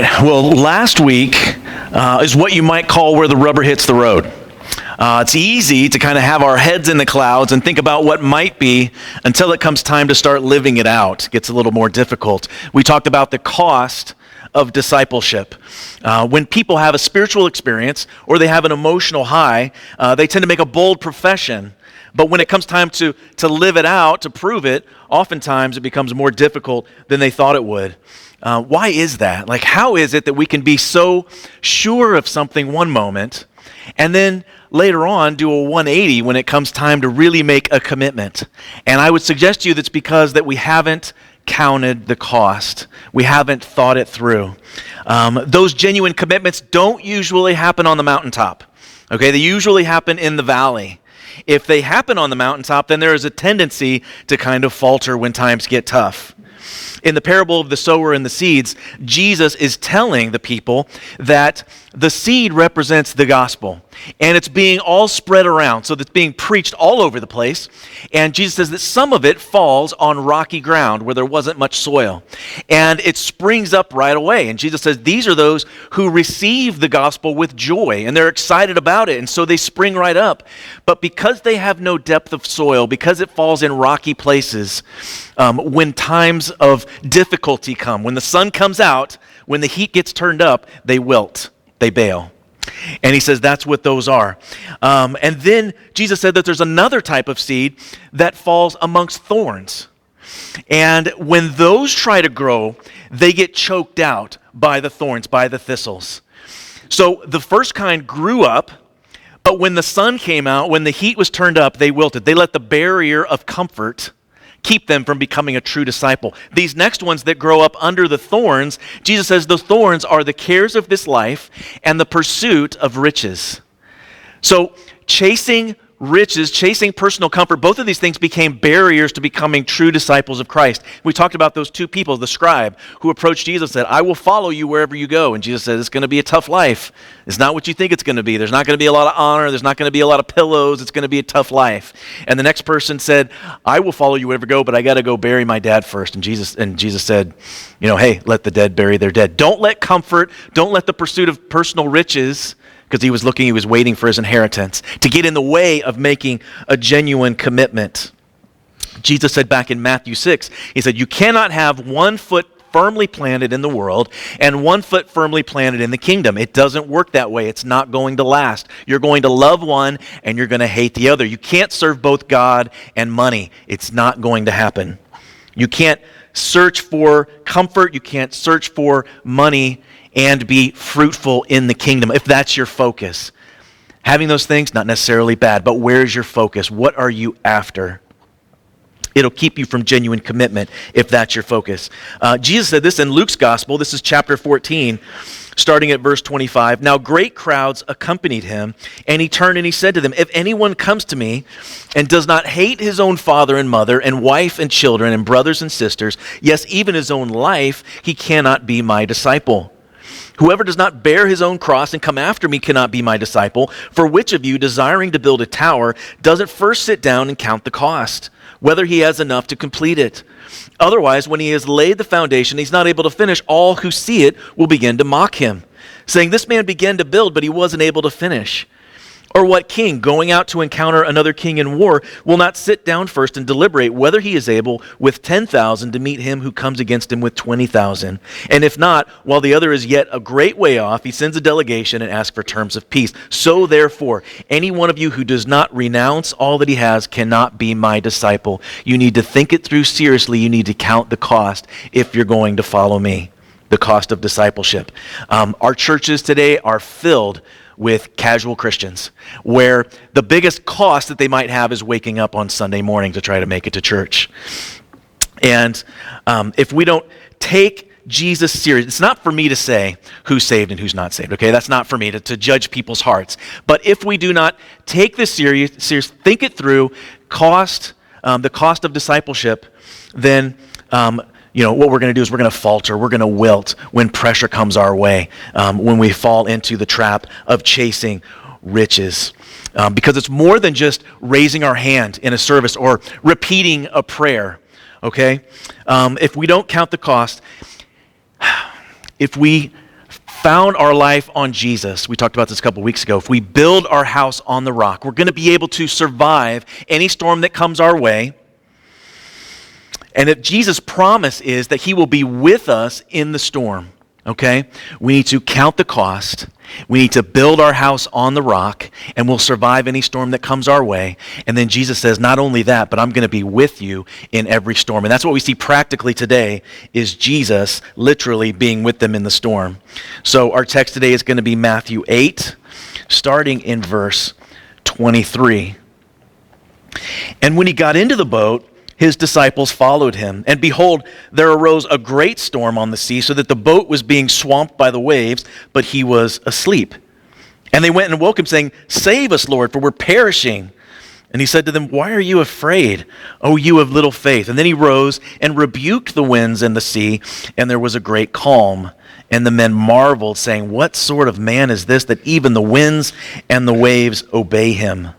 right. Well, last week is what you might call where the rubber hits the road. It's easy to kind of have our heads in the clouds and think about what might be until it comes time to start living it out. It gets a little more difficult. We talked about the cost of discipleship. When people have a spiritual experience or they have an emotional high, they tend to make a bold profession. But when it comes time to live it out, to prove it, oftentimes it becomes more difficult than they thought it would. Why is that? Like, how is it that we can be so sure of something one moment and then later on do a 180 when it comes time to really make a commitment? And I would suggest to you that's because that we haven't counted the cost. We haven't thought it through. Those genuine commitments don't usually happen on the mountaintop. Okay, they usually happen in the valley. If they happen on the mountaintop, then there is a tendency to kind of falter when times get tough. In the parable of the sower and the seeds, Jesus is telling the people that the seed represents the gospel, and it's being all spread around, so it's being preached all over the place. And Jesus says that some of it falls on rocky ground where there wasn't much soil, and it springs up right away. And Jesus says these are those who receive the gospel with joy, and they're excited about it, and so they spring right up. But because they have no depth of soil, because it falls in rocky places, when times of difficulty come, when the sun comes out, when the heat gets turned up, they wilt. They bail. And he says that's what those are. And then Jesus said that there's another type of seed that falls amongst thorns. And when those try to grow, they get choked out by the thorns, by the thistles. So the first kind grew up, but when the sun came out, when the heat was turned up, they wilted. They let the barrier of comfort keep them from becoming a true disciple. These next ones that grow up under the thorns, Jesus says the thorns are the cares of this life and the pursuit of riches. So chasing riches, chasing personal comfort, both of these things became barriers to becoming true disciples of Christ. We talked about those two people, the scribe who approached Jesus and said, I will follow you wherever you go. And Jesus said, it's going to be a tough life. It's not what you think it's going to be. There's not going to be a lot of honor. There's not going to be a lot of pillows. It's going to be a tough life. And the next person said, I will follow you wherever you go, but I got to go bury my dad first. And Jesus said, hey, let the dead bury their dead. Don't let comfort, don't let the pursuit of personal riches, because he was waiting for his inheritance, to get in the way of making a genuine commitment. Jesus said back in Matthew 6, he said, you cannot have 1 foot firmly planted in the world and 1 foot firmly planted in the kingdom. It doesn't work that way. It's not going to last. You're going to love one and you're going to hate the other. You can't serve both God and money. It's not going to happen. You can't search for comfort. You can't search for money and be fruitful in the kingdom, if that's your focus. Having those things, not necessarily bad, but where's your focus? What are you after? It'll keep you from genuine commitment if that's your focus. Jesus said this in Luke's gospel. This is chapter 14, starting at verse 25. Now great crowds accompanied him, and he turned and he said to them, if anyone comes to me and does not hate his own father and mother and wife and children and brothers and sisters, yes, even his own life, he cannot be my disciple. Whoever does not bear his own cross and come after me cannot be my disciple. For which of you, desiring to build a tower, doesn't first sit down and count the cost, whether he has enough to complete it? Otherwise, when he has laid the foundation, he's not able to finish. All who see it will begin to mock him, saying, this man began to build, but he wasn't able to finish. Or what king, going out to encounter another king in war, will not sit down first and deliberate whether he is able with 10,000 to meet him who comes against him with 20,000? And if not, while the other is yet a great way off, he sends a delegation and asks for terms of peace. So therefore, any one of you who does not renounce all that he has cannot be my disciple. You need to think it through seriously. You need to count the cost if you're going to follow me, the cost of discipleship. Our churches today are filled with casual Christians, where the biggest cost that they might have is waking up on Sunday morning to try to make it to church. And if we don't take Jesus serious, it's not for me to say who's saved and who's not saved, okay? That's not for me to judge people's hearts. But if we do not take this serious, think it through, the cost of discipleship, then what we're going to do is we're going to falter, we're going to wilt when pressure comes our way, when we fall into the trap of chasing riches. Because it's more than just raising our hand in a service or repeating a prayer, okay? If we don't count the cost, if we found our life on Jesus, we talked about this a couple weeks ago, if we build our house on the rock, we're going to be able to survive any storm that comes our way. And if Jesus' promise is that he will be with us in the storm, okay, we need to count the cost. We need to build our house on the rock, and we'll survive any storm that comes our way. And then Jesus says, not only that, but I'm going to be with you in every storm. And that's what we see practically today, is Jesus literally being with them in the storm. So our text today is going to be Matthew 8, starting in verse 23. And when he got into the boat, his disciples followed him. And behold, there arose a great storm on the sea, so that the boat was being swamped by the waves, but he was asleep. And they went and woke him, saying, "Save us, Lord, for we're perishing." And he said to them, "Why are you afraid, O you of little faith?" And then he rose and rebuked the winds and the sea, and there was a great calm. And the men marveled, saying, "What sort of man is this, that even the winds and the waves obey him?"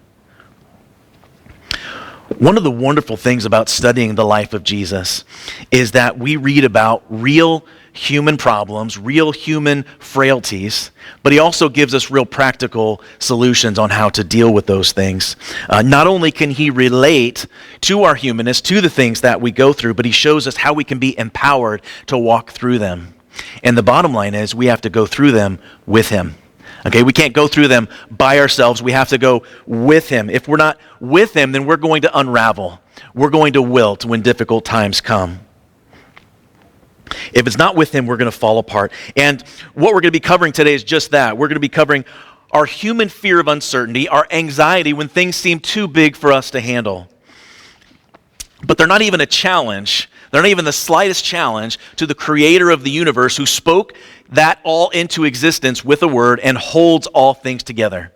One of the wonderful things about studying the life of Jesus is that we read about real human problems, real human frailties, but he also gives us real practical solutions on how to deal with those things. Not only can he relate to our humanness, to the things that we go through, but he shows us how we can be empowered to walk through them. And the bottom line is we have to go through them with him. Okay, we can't go through them by ourselves. We have to go with him. If we're not with him, then we're going to unravel. We're going to wilt when difficult times come. If it's not with him, we're going to fall apart. And what we're going to be covering today is just that. We're going to be covering our human fear of uncertainty, our anxiety when things seem too big for us to handle. But they're not even a challenge. They're not even the slightest challenge to the creator of the universe, who spoke that all into existence with a word and holds all things together.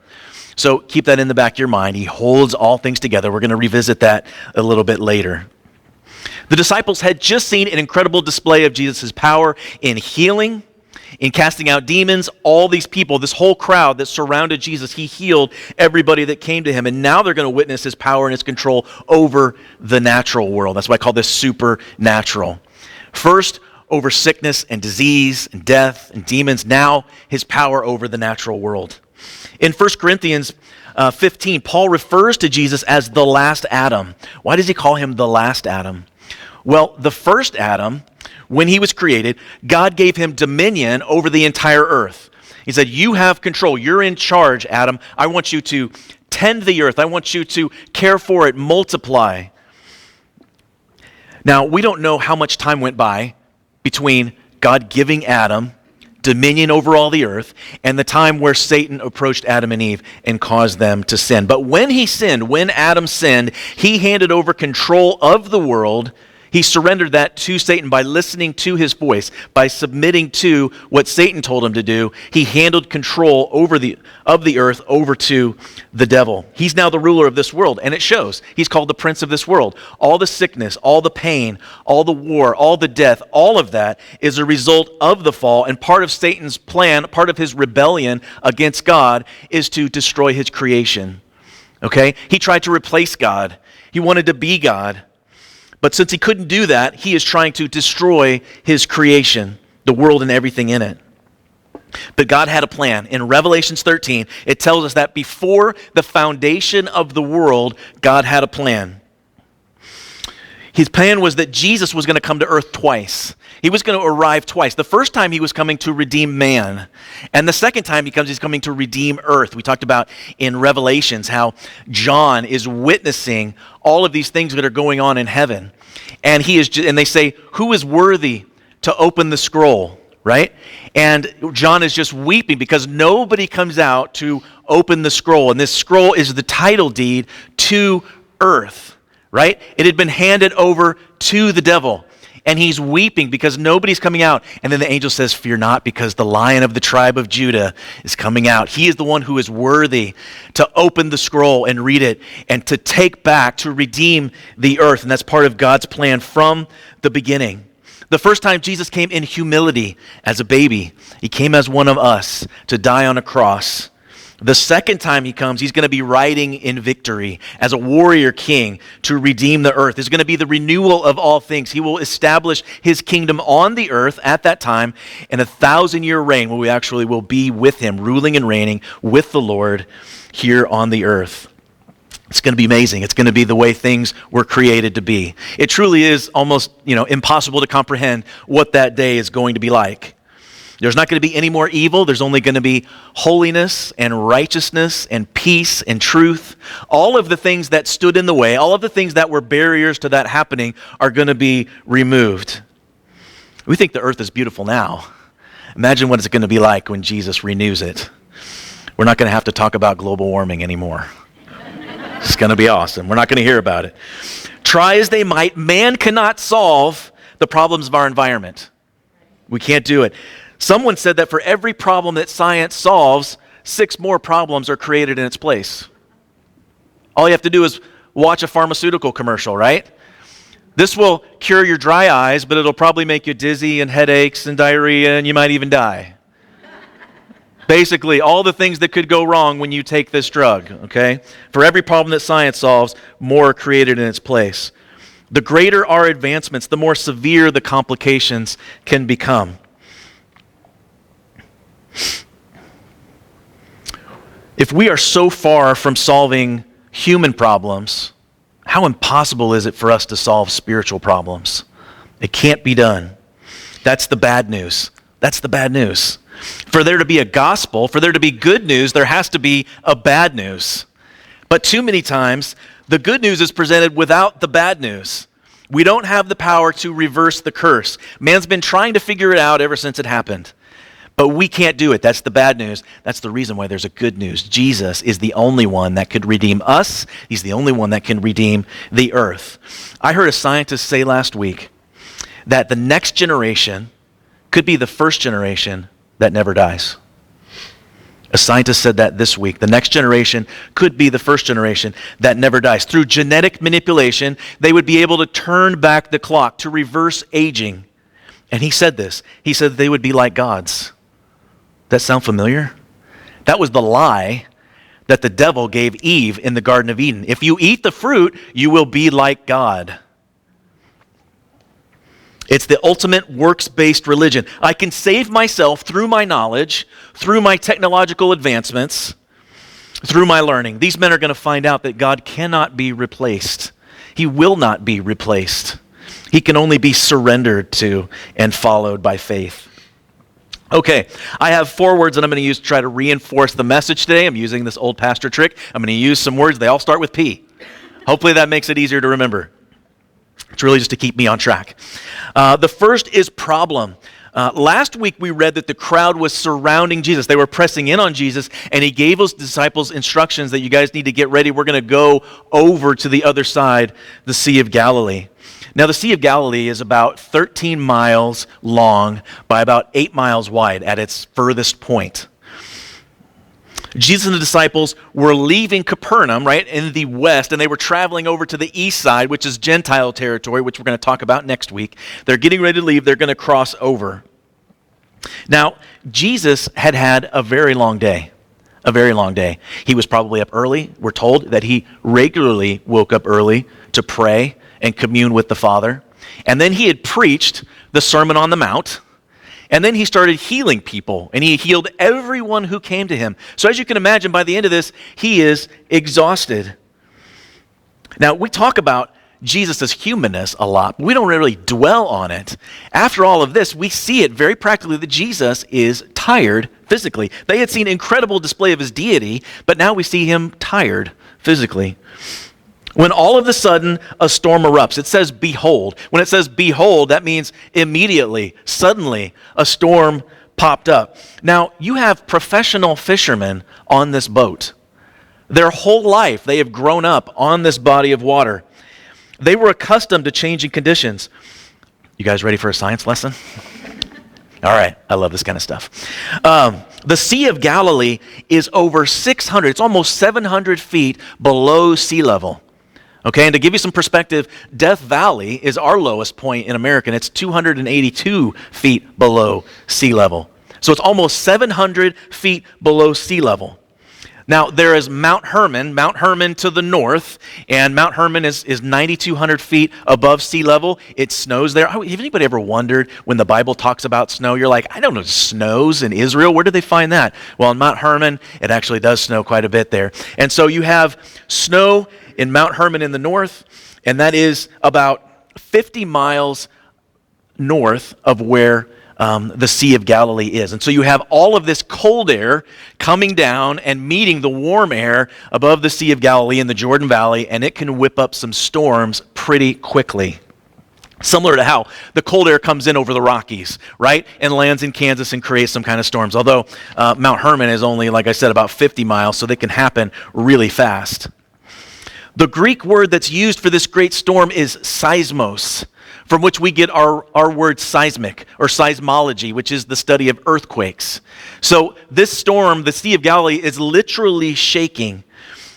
So keep that in the back of your mind. He holds all things together. We're going to revisit that a little bit later. The disciples had just seen an incredible display of Jesus' power in healing, in casting out demons. All these people, this whole crowd that surrounded Jesus, he healed everybody that came to him. And now they're going to witness his power and his control over the natural world. That's why I call this supernatural. First, over sickness and disease and death and demons. Now, his power over the natural world. In 1 Corinthians 15, Paul refers to Jesus as the last Adam. Why does he call him the last Adam? Well, the first Adam, when he was created, God gave him dominion over the entire earth. He said, "You have control. You're in charge, Adam. I want you to tend the earth. I want you to care for it, multiply." Now, we don't know how much time went by between God giving Adam dominion over all the earth and the time where Satan approached Adam and Eve and caused them to sin. But when he sinned, when Adam sinned, he handed over control of the world. He surrendered that to Satan by listening to his voice, by submitting to what Satan told him to do. He handed control of the earth over to the devil. He's now the ruler of this world, and it shows. He's called the prince of this world. All the sickness, all the pain, all the war, all the death, all of that is a result of the fall, and part of Satan's plan, part of his rebellion against God is to destroy his creation. Okay? He tried to replace God. He wanted to be God. But since he couldn't do that, he is trying to destroy his creation, the world and everything in it. But God had a plan. In Revelation 13, it tells us that before the foundation of the world, God had a plan. His plan was that Jesus was going to come to earth twice. He was going to arrive twice. The first time he was coming to redeem man. And the second time he's coming to redeem earth. We talked about in Revelations how John is witnessing all of these things that are going on in heaven. And and they say, "Who is worthy to open the scroll?" Right? And John is just weeping because nobody comes out to open the scroll. And this scroll is the title deed to earth. Right? It had been handed over to the devil. And he's weeping because nobody's coming out. And then the angel says, "Fear not, because the Lion of the tribe of Judah is coming out. He is the one who is worthy to open the scroll and read it and to take back, to redeem the earth." And that's part of God's plan from the beginning. The first time Jesus came in humility as a baby, he came as one of us to die on a cross. The second time he comes, he's going to be riding in victory as a warrior king to redeem the earth. There's going to be the renewal of all things. He will establish his kingdom on the earth at that time in a 1,000-year reign where we actually will be with him, ruling and reigning with the Lord here on the earth. It's going to be amazing. It's going to be the way things were created to be. It truly is almost, impossible to comprehend what that day is going to be like. There's not going to be any more evil. There's only going to be holiness and righteousness and peace and truth. All of the things that stood in the way, all of the things that were barriers to that happening are going to be removed. We think the earth is beautiful now. Imagine what it's going to be like when Jesus renews it. We're not going to have to talk about global warming anymore. It's going to be awesome. We're not going to hear about it. Try as they might, man cannot solve the problems of our environment. We can't do it. Someone said that for every problem that science solves, 6 more problems are created in its place. All you have to do is watch a pharmaceutical commercial, right? This will cure your dry eyes, but it'll probably make you dizzy and headaches and diarrhea, and you might even die. Basically, all the things that could go wrong when you take this drug, okay? For every problem that science solves, more are created in its place. The greater our advancements, the more severe the complications can become. If we are so far from solving human problems, how impossible is it for us to solve spiritual problems? It can't be done. That's the bad news. That's the bad news. For there to be a gospel, for there to be good news, there has to be a bad news. But too many times, the good news is presented without the bad news. We don't have the power to reverse the curse. Man's been trying to figure it out ever since it happened. But we can't do it. That's the bad news. That's the reason why there's a good news. Jesus is the only one that could redeem us. He's the only one that can redeem the earth. I heard a scientist say last week that the next generation could be the first generation that never dies. A scientist said that this week. The next generation could be the first generation that never dies. Through genetic manipulation, they would be able to turn back the clock, to reverse aging. And he said this. He said they would be like gods. That sound familiar? That was the lie that the devil gave Eve in the Garden of Eden. If you eat the fruit, you will be like God. It's the ultimate works-based religion. I can save myself through my knowledge, through my technological advancements, through my learning. These men are going to find out that God cannot be replaced. He will not be replaced. He can only be surrendered to and followed by faith. Okay, I have 4 words that I'm going to use to try to reinforce the message today. I'm using this old pastor trick. I'm going to use some words. They all start with P. Hopefully that makes it easier to remember. It's really just to keep me on track. The first is problem. Last week we read that the crowd was surrounding Jesus. They were pressing in on Jesus, and he gave his disciples instructions that you guys need to get ready. We're going to go over to the other side, the Sea of Galilee. Now, the Sea of Galilee is about 13 miles long by about 8 miles wide at its furthest point. Jesus and the disciples were leaving Capernaum, right, in the west, and they were traveling over to the east side, which is Gentile territory, which we're going to talk about next week. They're getting ready to leave. They're going to cross over. Now, Jesus had had a very long day. A very long day. He was probably up early. We're told that he regularly woke up early to pray and commune with the Father. And then he had preached the Sermon on the Mount. And then he started healing people, and he healed everyone who came to him. So as you can imagine, by the end of this, he is exhausted. Now, we talk about Jesus' humanness a lot, but we don't really dwell on it. After all of this, we see it very practically that Jesus is tired physically. They had seen incredible display of his deity, but now we see him tired physically. When all of a sudden a storm erupts, it says behold. When it says behold, that means immediately, suddenly, a storm popped up. Now, you have professional fishermen on this boat. Their whole life, they have grown up on this body of water. They were accustomed to changing conditions. You guys ready for a science lesson? All right, I love this kind of stuff. The Sea of Galilee is over 600, it's almost 700 feet below sea level. Okay, and to give you some perspective, Death Valley is our lowest point in America, and it's 282 feet below sea level. So it's almost 700 feet below sea level. Now, there is Mount Hermon to the north, and Mount Hermon is 9,200 feet above sea level. It snows there. Have anybody ever wondered when the Bible talks about snow? You're like, I don't know, snows in Israel? Where did they find that? Well, in Mount Hermon, it actually does snow quite a bit there. And so you have snow in Mount Hermon in the north, and that is about 50 miles north of where the Sea of Galilee is. And so you have all of this cold air coming down and meeting the warm air above the Sea of Galilee in the Jordan Valley, and it can whip up some storms pretty quickly. Similar to how the cold air comes in over the Rockies, right? And lands in Kansas and creates some kind of storms. Although Mount Hermon is only, like I said, about 50 miles, so they can happen really fast. The Greek word that's used for this great storm is seismos, from which we get our word seismic or seismology, which is the study of earthquakes. So this storm, the Sea of Galilee, is literally shaking.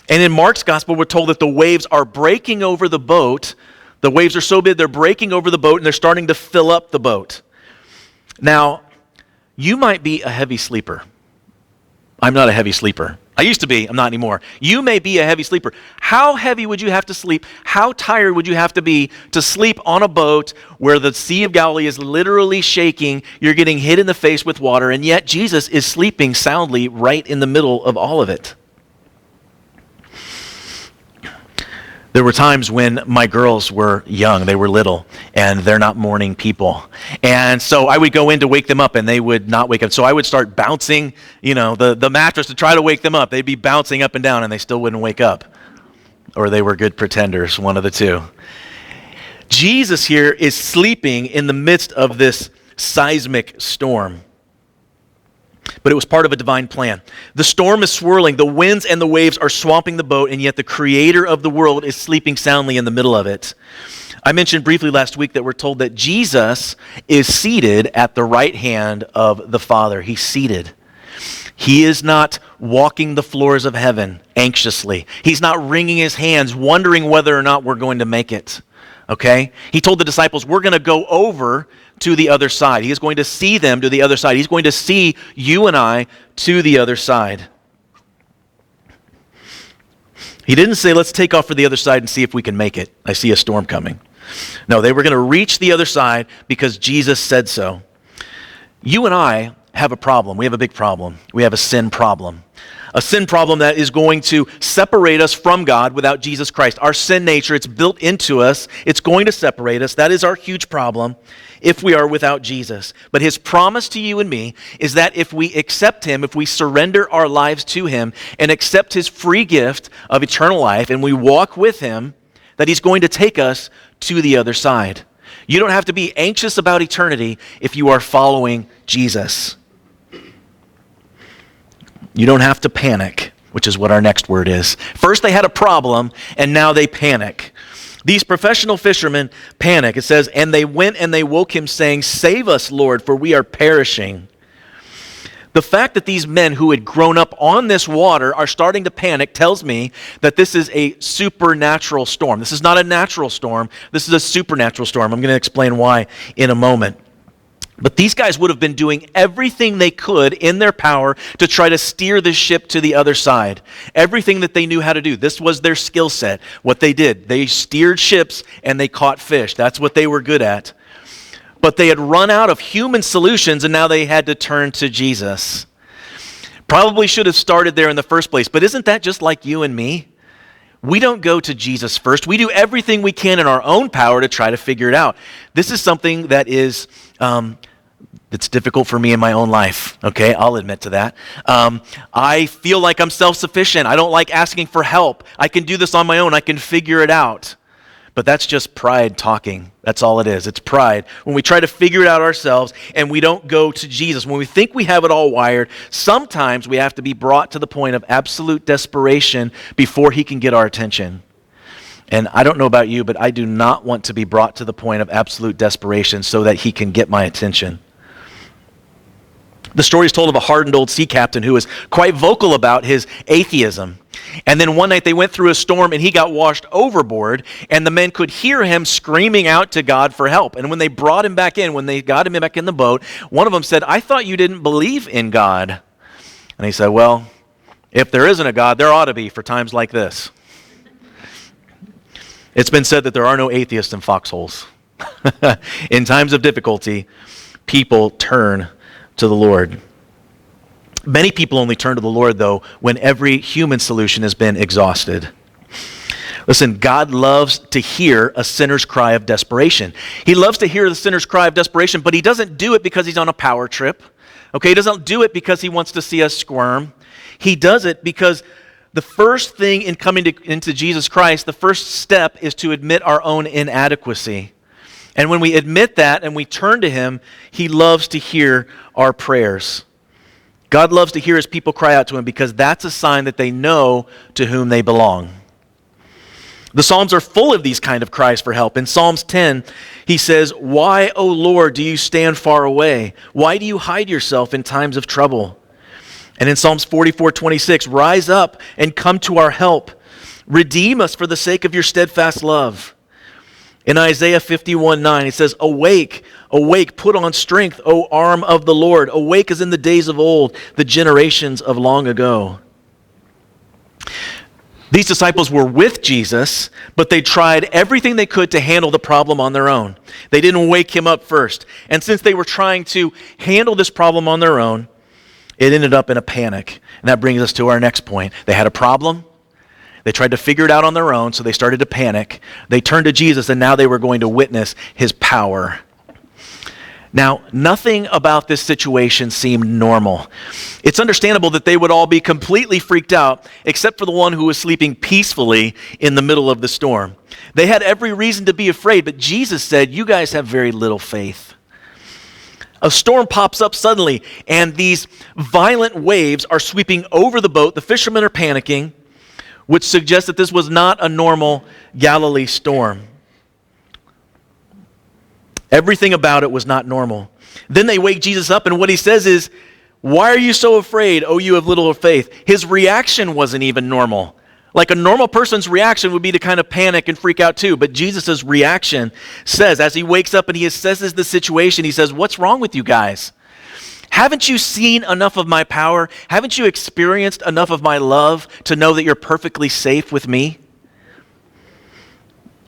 And in Mark's gospel, we're told that the waves are breaking over the boat. The waves are so big, they're breaking over the boat, and they're starting to fill up the boat. Now, you might be a heavy sleeper. I'm not a heavy sleeper. I used to be, I'm not anymore. You may be a heavy sleeper. How heavy would you have to sleep? How tired would you have to be to sleep on a boat where the Sea of Galilee is literally shaking, you're getting hit in the face with water, and yet Jesus is sleeping soundly right in the middle of all of it? There were times when my girls were young, they were little, and they're not morning people. And so I would go in to wake them up, and they would not wake up. So I would start bouncing, the mattress to try to wake them up. They'd be bouncing up and down, and they still wouldn't wake up. Or they were good pretenders, one of the two. Jesus here is sleeping in the midst of this seismic storm. But it was part of a divine plan. The storm is swirling, the winds and the waves are swamping the boat, and yet the creator of the world is sleeping soundly in the middle of it. I mentioned briefly last week that we're told that Jesus is seated at the right hand of the Father. He's seated. He is not walking the floors of heaven anxiously. He's not wringing his hands, wondering whether or not we're going to make it. Okay? He told the disciples, we're going to go over to the other side. He is going to see them to the other side. He's going to see you and I to the other side. He didn't say, let's take off for the other side and see if we can make it. I see a storm coming. No, they were going to reach the other side because Jesus said so. You and I have a problem. We have a big problem. We have a sin problem. A sin problem that is going to separate us from God without Jesus Christ. Our sin nature, it's built into us. It's going to separate us. That is our huge problem if we are without Jesus. But his promise to you and me is that if we accept him, if we surrender our lives to him and accept his free gift of eternal life and we walk with him, that he's going to take us to the other side. You don't have to be anxious about eternity if you are following Jesus. You don't have to panic, which is what our next word is. First they had a problem, and now they panic. These professional fishermen panic. It says, and they went and they woke him, saying, save us, Lord, for we are perishing. The fact that these men who had grown up on this water are starting to panic tells me that this is a supernatural storm. This is not a natural storm. This is a supernatural storm. I'm going to explain why in a moment. But these guys would have been doing everything they could in their power to try to steer the ship to the other side. Everything that they knew how to do. This was their skill set. What they did. They steered ships and they caught fish. That's what they were good at. But they had run out of human solutions and now they had to turn to Jesus. Probably should have started there in the first place. But isn't that just like you and me? We don't go to Jesus first. We do everything we can in our own power to try to figure it out. This is something that is it's difficult for me in my own life, okay? I'll admit to that. I feel like I'm self-sufficient. I don't like asking for help. I can do this on my own. I can figure it out. But that's just pride talking. That's all it is. It's pride. When we try to figure it out ourselves and we don't go to Jesus, when we think we have it all wired, sometimes we have to be brought to the point of absolute desperation before he can get our attention. And I don't know about you, but I do not want to be brought to the point of absolute desperation so that he can get my attention. The story is told of a hardened old sea captain who was quite vocal about his atheism. And then one night they went through a storm and he got washed overboard, and the men could hear him screaming out to God for help. And when they brought him back in, when they got him back in the boat, one of them said, I thought you didn't believe in God. And he said, well, If there isn't a God, there ought to be for times like this. It's been said that there are no atheists in foxholes. In times of difficulty, people turn to the Lord. Many people only turn to the Lord, though, when every human solution has been exhausted. Listen, God loves to hear a sinner's cry of desperation. He loves to hear the sinner's cry of desperation, but he doesn't do it because he's on a power trip. Okay, he doesn't do it because he wants to see us squirm. He does it because the first thing in coming into Jesus Christ, the first step is to admit our own inadequacy. And when we admit that and we turn to him, he loves to hear our prayers. God loves to hear his people cry out to him because that's a sign that they know to whom they belong. The Psalms are full of these kind of cries for help. In Psalms 10, he says, "Why, O Lord, do you stand far away? Why do you hide yourself in times of trouble?" And in Psalms 44:26, "Rise up and come to our help. Redeem us for the sake of your steadfast love." In Isaiah 51:9, it says, "Awake, awake, put on strength, O arm of the Lord. Awake as in the days of old, the generations of long ago." These disciples were with Jesus, but they tried everything they could to handle the problem on their own. They didn't wake him up first. And since they were trying to handle this problem on their own, it ended up in a panic. And that brings us to our next point. They had a problem. They tried to figure it out on their own, so they started to panic. They turned to Jesus, and now they were going to witness his power. Now, nothing about this situation seemed normal. It's understandable that they would all be completely freaked out, except for the one who was sleeping peacefully in the middle of the storm. They had every reason to be afraid, but Jesus said, "You guys have very little faith." A storm pops up suddenly, and these violent waves are sweeping over the boat. The fishermen are panicking, which suggests that this was not a normal Galilee storm. Everything about it was not normal. Then they wake Jesus up, and what he says is, "Why are you so afraid, O you of little faith?" His reaction wasn't even normal. Like a normal person's reaction would be to kind of panic and freak out too, but Jesus' reaction says, as he wakes up and he assesses the situation, he says, "What's wrong with you guys? Haven't you seen enough of my power? Haven't you experienced enough of my love to know that you're perfectly safe with me?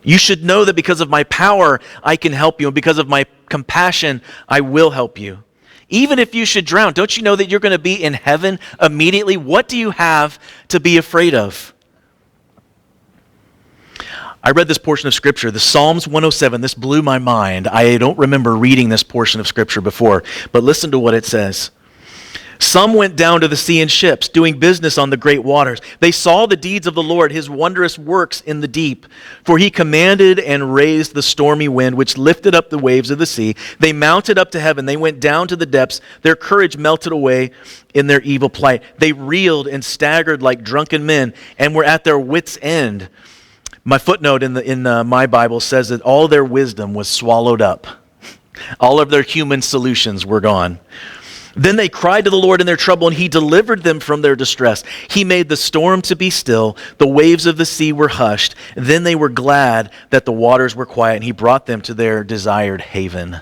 You should know that because of my power, I can help you, and because of my compassion, I will help you. Even if you should drown, don't you know that you're going to be in heaven immediately? What do you have to be afraid of?" I read this portion of Scripture, the Psalms 107. This blew my mind. I don't remember reading this portion of Scripture before, but listen to what it says. "Some went down to the sea in ships, doing business on the great waters. They saw the deeds of the Lord, his wondrous works in the deep. For he commanded and raised the stormy wind, which lifted up the waves of the sea. They mounted up to heaven. They went down to the depths. Their courage melted away in their evil plight. They reeled and staggered like drunken men and were at their wits' end." My footnote in my Bible says that all their wisdom was swallowed up. All of their human solutions were gone. "Then they cried to the Lord in their trouble, and he delivered them from their distress. He made the storm to be still. The waves of the sea were hushed. Then they were glad that the waters were quiet, and he brought them to their desired haven."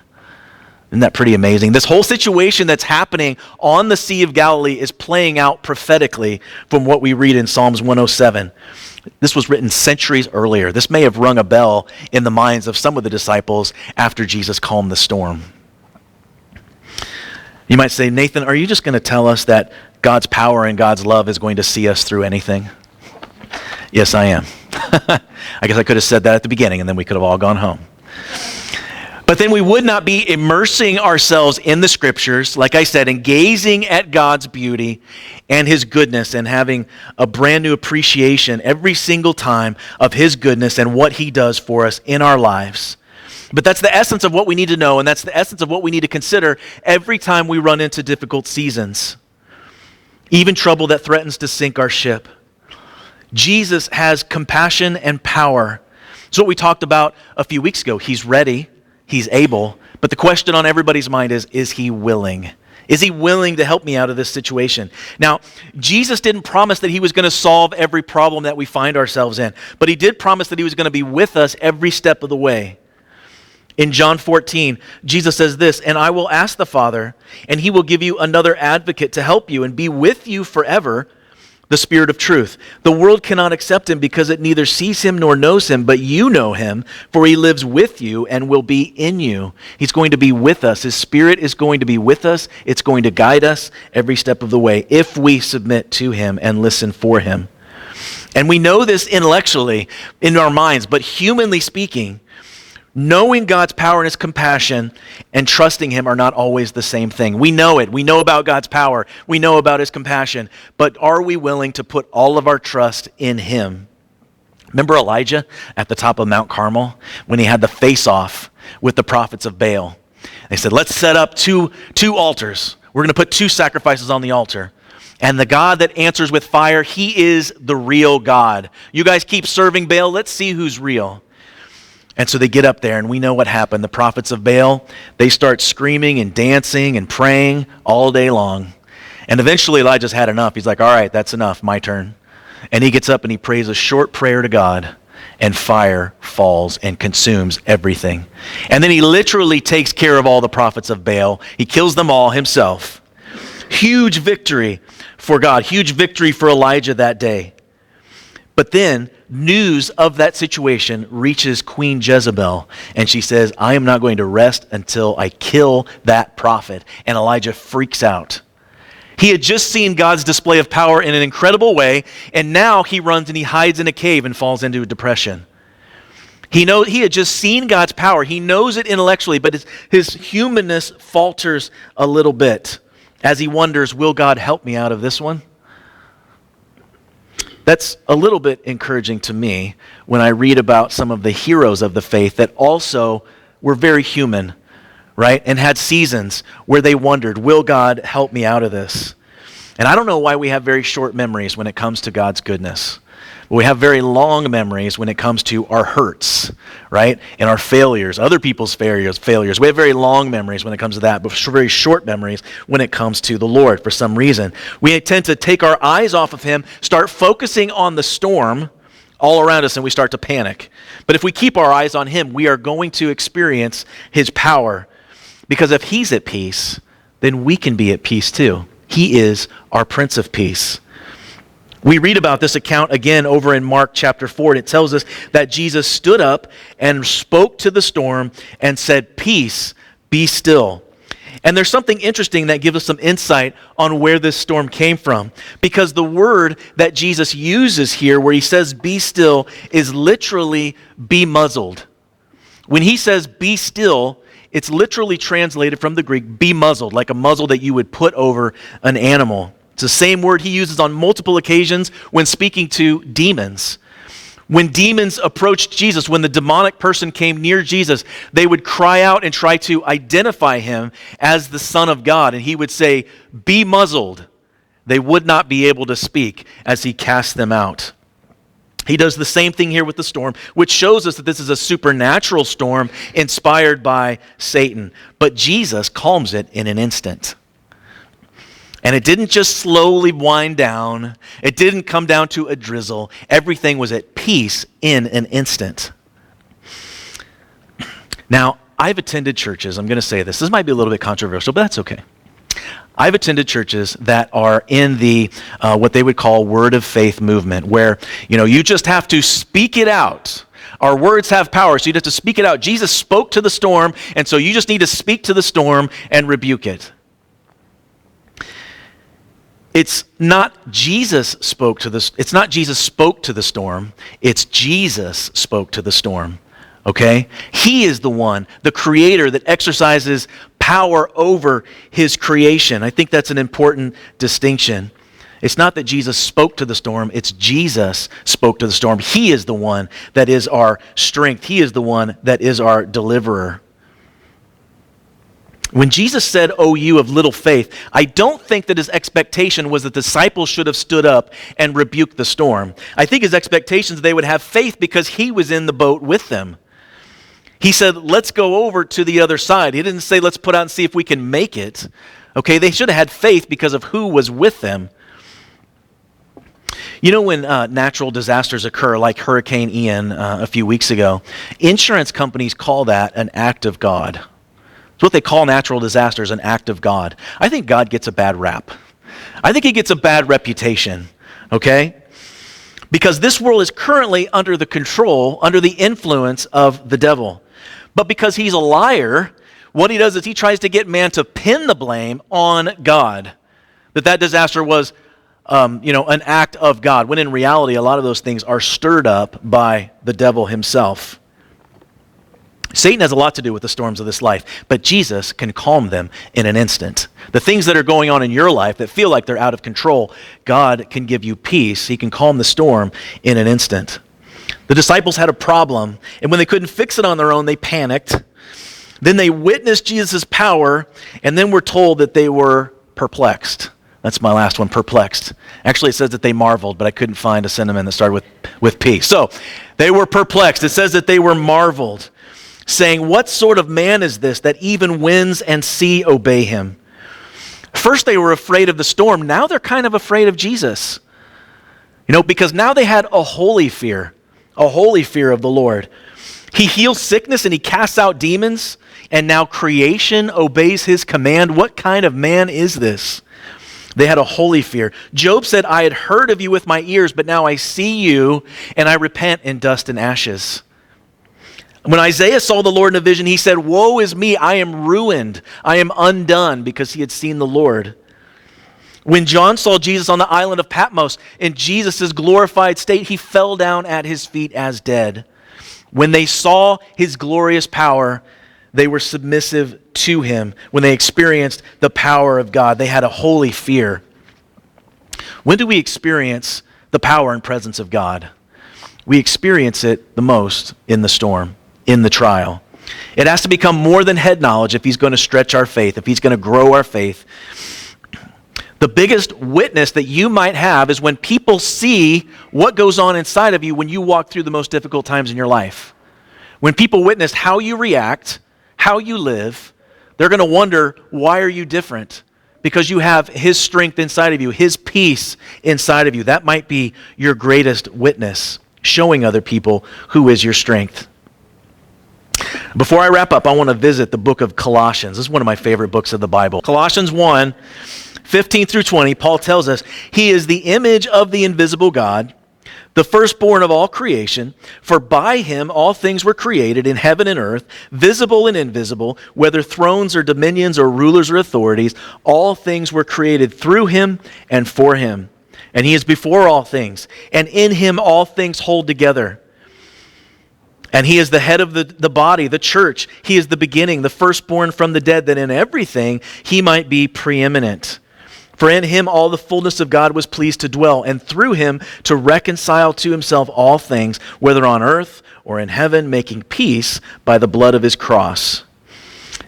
Isn't that pretty amazing? This whole situation that's happening on the Sea of Galilee is playing out prophetically from what we read in Psalms 107. This was written centuries earlier. This may have rung a bell in the minds of some of the disciples after Jesus calmed the storm. You might say, "Nathan, are you just going to tell us that God's power and God's love is going to see us through anything?" Yes, I am. I guess I could have said that at the beginning, and then we could have all gone home. But then we would not be immersing ourselves in the Scriptures, like I said, and gazing at God's beauty and his goodness and having a brand new appreciation every single time of his goodness and what he does for us in our lives. But that's the essence of what we need to know, and that's the essence of what we need to consider every time we run into difficult seasons, even trouble that threatens to sink our ship. Jesus has compassion and power. It's what we talked about a few weeks ago. He's ready. He's able, but the question on everybody's mind is he willing? Is he willing to help me out of this situation? Now, Jesus didn't promise that he was going to solve every problem that we find ourselves in, but he did promise that he was going to be with us every step of the way. In John 14, Jesus says this, "And I will ask the Father, and he will give you another advocate to help you and be with you forever, the Spirit of truth. The world cannot accept him because it neither sees him nor knows him, but you know him, for he lives with you and will be in you. He's going to be with us. His Spirit is going to be with us. It's going to guide us every step of the way if we submit to him and listen for him. And we know this intellectually in our minds, but humanly speaking, knowing God's power and his compassion and trusting him are not always the same thing. We know it. We know about God's power. We know about his compassion. But are we willing to put all of our trust in him? Remember Elijah at the top of Mount Carmel when he had the face-off with the prophets of Baal? They said, let's set up two altars. We're going to put 2 sacrifices on the altar. And the God that answers with fire, he is the real God. You guys keep serving Baal. Let's see who's real. And so they get up there, and we know what happened. The prophets of Baal, they start screaming and dancing and praying all day long. And eventually Elijah's had enough. He's like, all right, that's enough, my turn. And he gets up and he prays a short prayer to God, and fire falls and consumes everything. And then he literally takes care of all the prophets of Baal. He kills them all himself. Huge victory for God, huge victory for Elijah that day. But then news of that situation reaches Queen Jezebel, and she says, I am not going to rest until I kill that prophet. And Elijah freaks out. He had just seen God's display of power in an incredible way, and now he runs and he hides in a cave and falls into a depression. He had just seen God's power. He knows it intellectually, but his humanness falters a little bit as he wonders, will God help me out of this one? That's a little bit encouraging to me when I read about some of the heroes of the faith that also were very human, right? And had seasons where they wondered, will God help me out of this? And I don't know why we have very short memories when it comes to God's goodness. We have very long memories when it comes to our hurts, right? And our failures, other people's failures. We have very long memories when it comes to that, but very short memories when it comes to the Lord for some reason. We tend to take our eyes off of him, start focusing on the storm all around us, and we start to panic. But if we keep our eyes on him, we are going to experience his power. Because if he's at peace, then we can be at peace too. He is our Prince of Peace. We read about this account again over in Mark chapter 4, and it tells us that Jesus stood up and spoke to the storm and said, peace, be still. And there's something interesting that gives us some insight on where this storm came from. Because the word that Jesus uses here, where he says be still, is literally be muzzled. When he says be still, it's literally translated from the Greek, be muzzled, like a muzzle that you would put over an animal. It's the same word he uses on multiple occasions when speaking to demons. When demons approached Jesus, when the demonic person came near Jesus, they would cry out and try to identify him as the Son of God. And he would say, be muzzled. They would not be able to speak as he cast them out. He does the same thing here with the storm, which shows us that this is a supernatural storm inspired by Satan. But Jesus calms it in an instant. And it didn't just slowly wind down. It didn't come down to a drizzle. Everything was at peace in an instant. Now, I've attended churches, I'm going to say this. This might be a little bit controversial, but that's okay. I've attended churches that are in the what they would call word of faith movement, where you just have to speak it out. Our words have power, so you have to speak it out. Jesus spoke to the storm, and so you just need to speak to the storm and rebuke it. It's not Jesus spoke to the storm. It's Jesus spoke to the storm. Okay? He is the one, the creator that exercises power over his creation. I think that's an important distinction. It's not that Jesus spoke to the storm, it's Jesus spoke to the storm. He is the one that is our strength. He is the one that is our deliverer. When Jesus said, "O you of little faith," I don't think that his expectation was that the disciples should have stood up and rebuked the storm. I think his expectations, they would have faith because he was in the boat with them. He said, let's go over to the other side. He didn't say, let's put out and see if we can make it. Okay, they should have had faith because of who was with them. When natural disasters occur, like Hurricane Ian a few weeks ago, insurance companies call that an act of God. It's what they call natural disasters, an act of God. I think God gets a bad rap. I think he gets a bad reputation. okay? Because this world is currently under the control, under the influence of the devil. But because he's a liar, what he does is he tries to get man to pin the blame on God. That disaster was, an act of God, when in reality, a lot of those things are stirred up by the devil himself. Satan has a lot to do with the storms of this life, but Jesus can calm them in an instant. The things that are going on in your life that feel like they're out of control, God can give you peace. He can calm the storm in an instant. The disciples had a problem, and when they couldn't fix it on their own, they panicked. Then they witnessed Jesus' power, and then we're told that they were perplexed. That's my last one, perplexed. Actually, it says that they marveled, but I couldn't find a synonym that started with P. So, they were perplexed. It says that they were marveled, saying, "What sort of man is this that even winds and sea obey him?" First, they were afraid of the storm. Now they're kind of afraid of Jesus. Because now they had a holy fear of the Lord. He heals sickness and he casts out demons, and now creation obeys his command. What kind of man is this? They had a holy fear. Job said, "I had heard of you with my ears, but now I see you, and I repent in dust and ashes." When Isaiah saw the Lord in a vision, he said, "Woe is me, I am ruined, I am undone," because he had seen the Lord. When John saw Jesus on the island of Patmos in Jesus' glorified state, he fell down at his feet as dead. When they saw his glorious power, they were submissive to him. When they experienced the power of God, they had a holy fear. When do we experience the power and presence of God? We experience it the most in the storm, in the trial. It has to become more than head knowledge if he's going to stretch our faith, if he's going to grow our faith. The biggest witness that you might have is when people see what goes on inside of you when you walk through the most difficult times in your life. When people witness how you react, how you live, they're going to wonder, why are you different? Because you have his strength inside of you, his peace inside of you. That might be your greatest witness, showing other people who is your strength. Before I wrap up, I want to visit the book of Colossians. This is one of my favorite books of the Bible. Colossians 1, 15 through 20, Paul tells us, "He is the image of the invisible God, the firstborn of all creation, for by him all things were created in heaven and earth, visible and invisible, whether thrones or dominions or rulers or authorities, all things were created through him and for him. And he is before all things, and in him all things hold together. And he is the head of the body, the church. He is the beginning, the firstborn from the dead, that in everything he might be preeminent. For in him all the fullness of God was pleased to dwell, and through him to reconcile to himself all things, whether on earth or in heaven, making peace by the blood of his cross."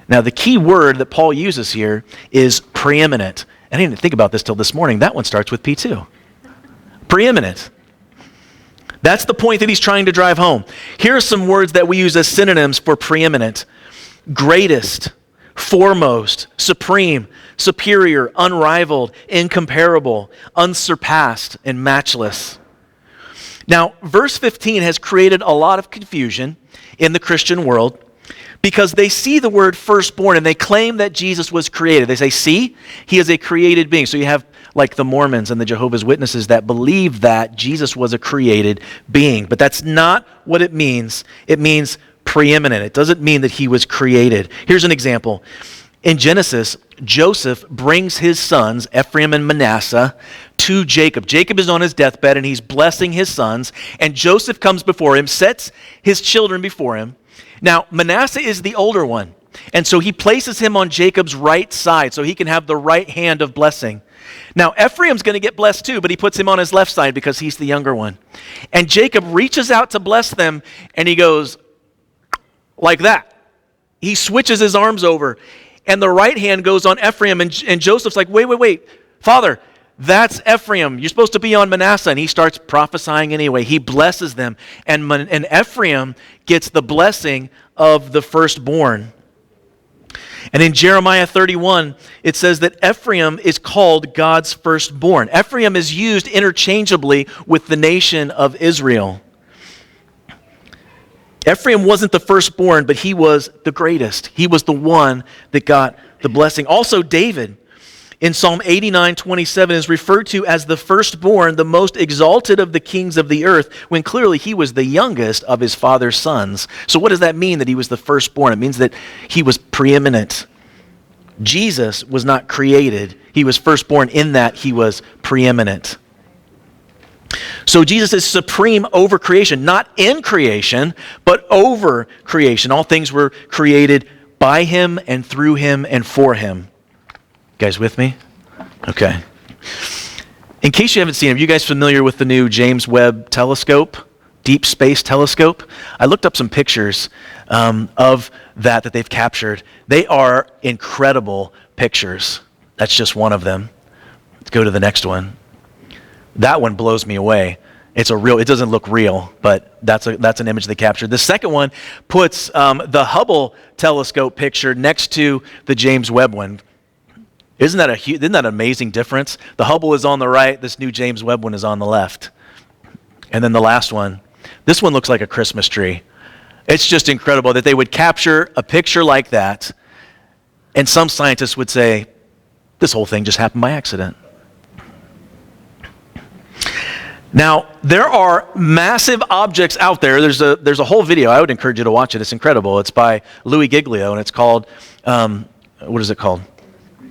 Now, the key word that Paul uses here is preeminent. I didn't even think about this till this morning. That one starts with P2. Preeminent. That's the point that he's trying to drive home. Here are some words that we use as synonyms for preeminent: greatest, foremost, supreme, superior, unrivaled, incomparable, unsurpassed, and matchless. Now, verse 15 has created a lot of confusion in the Christian world because they see the word firstborn and they claim that Jesus was created. They say, see, he is a created being. So you have like the Mormons and the Jehovah's Witnesses that believe that Jesus was a created being. But that's not what it means. It means preeminent. It doesn't mean that he was created. Here's an example. In Genesis, Joseph brings his sons, Ephraim and Manasseh, to Jacob. Jacob is on his deathbed and he's blessing his sons, and Joseph comes before him, sets his children before him. Now, Manasseh is the older one, and so he places him on Jacob's right side so he can have the right hand of blessing. Now, Ephraim's going to get blessed too, but he puts him on his left side because he's the younger one. And Jacob reaches out to bless them, and he goes like that. He switches his arms over, and the right hand goes on Ephraim, and Joseph's like, wait, Father, that's Ephraim. You're supposed to be on Manasseh. And he starts prophesying anyway. He blesses them, and Ephraim gets the blessing of the firstborn. And in Jeremiah 31, it says that Ephraim is called God's firstborn. Ephraim is used interchangeably with the nation of Israel. Ephraim wasn't the firstborn, but he was the greatest. He was the one that got the blessing. Also, David. in Psalm 89:27 is referred to as the firstborn, the most exalted of the kings of the earth, when clearly he was the youngest of his father's sons. So what does that mean that he was the firstborn? It means that he was preeminent. Jesus was not created. He was firstborn in that he was preeminent. So Jesus is supreme over creation, not in creation, but over creation. All things were created by him and through him and for him. You guys with me? Okay. In case you haven't seen it, are you guys familiar with the new James Webb Telescope, Deep Space Telescope? I looked up some pictures of that they've captured. They are incredible pictures. That's just one of them. Let's go to the next one. That one blows me away. It doesn't look real, but that's an image they captured. The second one puts the Hubble telescope picture next to the James Webb one. Isn't that an amazing difference? The Hubble is on the right, this new James Webb one is on the left. And then the last one, this one looks like a Christmas tree. It's just incredible that they would capture a picture like that, and some scientists would say, this whole thing just happened by accident. Now, there are massive objects out there. There's a whole video. I would encourage you to watch it. It's incredible. It's by Louis Giglio, and it's called, what is it called?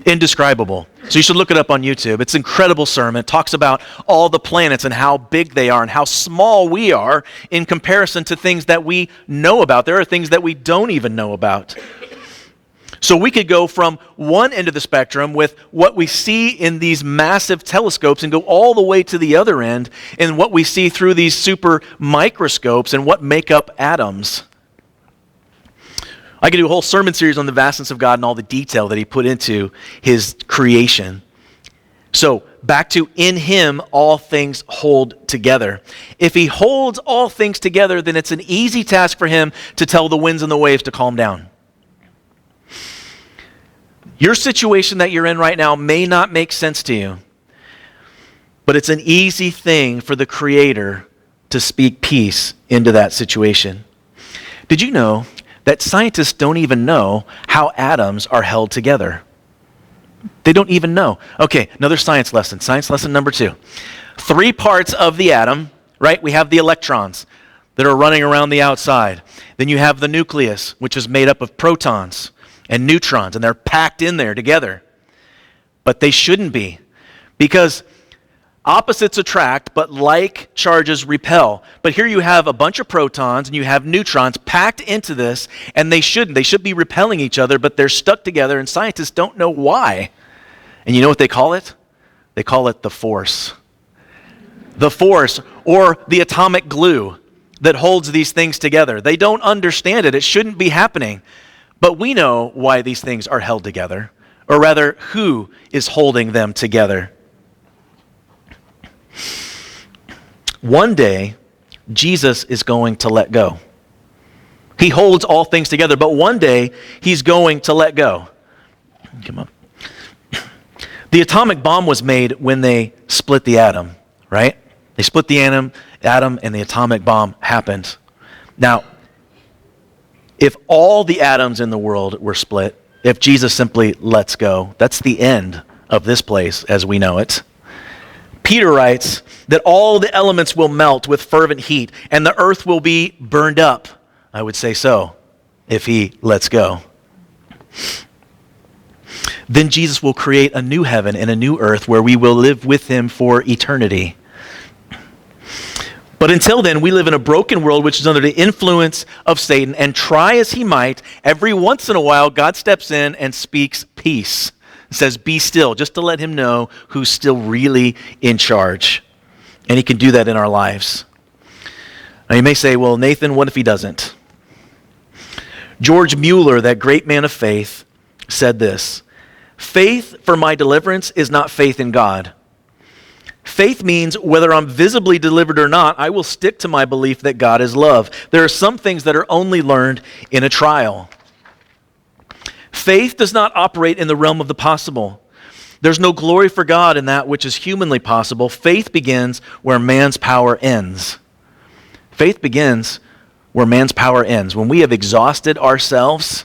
Indescribable. So you should look it up on YouTube. It's an incredible sermon. It talks about all the planets and how big they are and how small we are in comparison to things that we know about. There are things that we don't even know about. So we could go from one end of the spectrum with what we see in these massive telescopes and go all the way to the other end in what we see through these super microscopes and what make up atoms. I could do a whole sermon series on the vastness of God and all the detail that he put into his creation. So back to in him all things hold together. If he holds all things together, then it's an easy task for him to tell the winds and the waves to calm down. Your situation that you're in right now may not make sense to you, but it's an easy thing for the Creator to speak peace into that situation. Did you know that scientists don't even know how atoms are held together? They don't even know. Okay, another science lesson. Science lesson number 2. 3 parts of the atom, right? We have the electrons that are running around the outside. Then you have the nucleus, which is made up of protons and neutrons, and they're packed in there together. But they shouldn't be, because opposites attract, but like charges repel. But here you have a bunch of protons and you have neutrons packed into this, and they shouldn't. They should be repelling each other, but they're stuck together, and scientists don't know why. And you know what they call it? They call it the force. The force, or the atomic glue that holds these things together. They don't understand it. It shouldn't be happening. But we know why these things are held together, or rather, who is holding them together. One day, Jesus is going to let go. He holds all things together, but one day, he's going to let go. Come on. The atomic bomb was made when they split the atom, right? They split the atom, and the atomic bomb happened. Now, if all the atoms in the world were split, if Jesus simply lets go, that's the end of this place as we know it. Peter writes that all the elements will melt with fervent heat, and the earth will be burned up. I would say so, if he lets go. Then Jesus will create a new heaven and a new earth where we will live with him for eternity. But until then, we live in a broken world which is under the influence of Satan, and try as he might, every once in a while, God steps in and speaks peace. It says, be still, just to let him know who's still really in charge. And he can do that in our lives. Now you may say, well, Nathan, what if he doesn't? George Mueller, that great man of faith, said this: faith for my deliverance is not faith in God. Faith means whether I'm visibly delivered or not, I will stick to my belief that God is love. There are some things that are only learned in a trial. Faith does not operate in the realm of the possible. There's no glory for God in that which is humanly possible. Faith begins where man's power ends. Faith begins where man's power ends. When we have exhausted ourselves,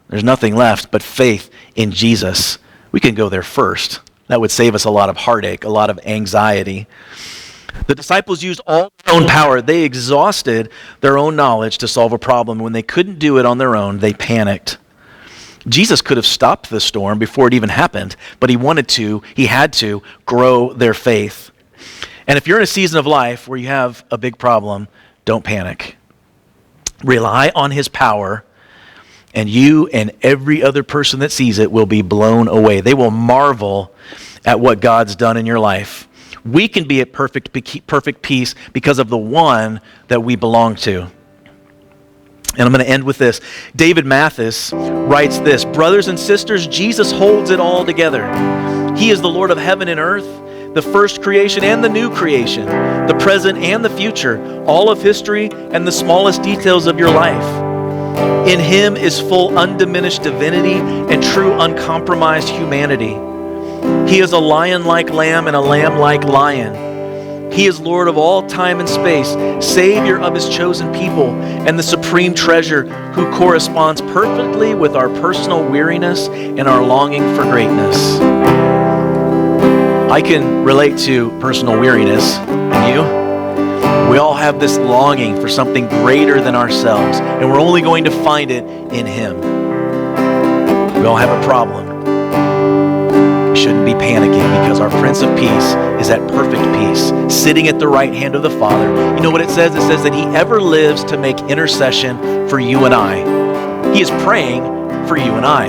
there's nothing left but faith in Jesus. We can go there first. That would save us a lot of heartache, a lot of anxiety. The disciples used all their own power. They exhausted their own knowledge to solve a problem. When they couldn't do it on their own, they panicked. Jesus could have stopped the storm before it even happened, but he had to grow their faith. And if you're in a season of life where you have a big problem, don't panic. Rely on his power, and you and every other person that sees it will be blown away. They will marvel at what God's done in your life. We can be at perfect peace because of the one that we belong to. And I'm going to end with this. David Mathis writes this: brothers and sisters, Jesus holds it all together. He is the Lord of heaven and earth, the first creation and the new creation, the present and the future, all of history and the smallest details of your life. In him is full undiminished divinity and true uncompromised humanity. He is a lion-like lamb and a lamb-like lion. He is Lord of all time and space, Savior of his chosen people, and the supreme treasure who corresponds perfectly with our personal weariness and our longing for greatness. I can relate to personal weariness, and you? We all have this longing for something greater than ourselves, and we're only going to find it in him. We all have a problem. We shouldn't be panicking because our Prince of Peace is at perfect peace, sitting at the right hand of the Father. You know what it says? It says that he ever lives to make intercession for you and I. He is praying for you and I.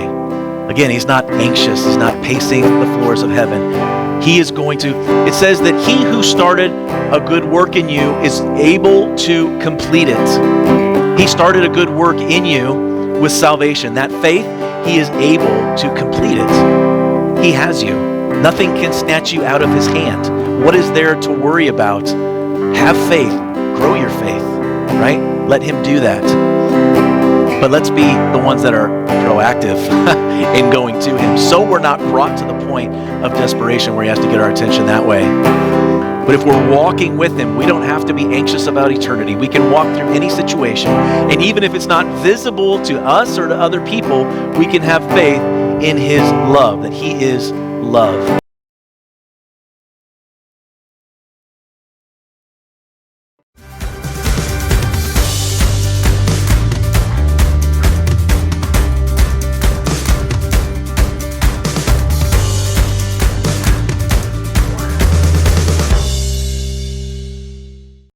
Again, he's not anxious. He's not pacing the floors of heaven. He is going to, it says that he who started a good work in you is able to complete it. He started a good work in you with salvation. That faith, he is able to complete it. He has you. Nothing can snatch you out of his hand. What is there to worry about? Have faith. Grow your faith, right? Let him do that. But let's be the ones that are proactive in going to him, so we're not brought to the point of desperation where he has to get our attention that way. But if we're walking with him, we don't have to be anxious about eternity. We can walk through any situation. And even if it's not visible to us or to other people, we can have faith in his love, that he is love.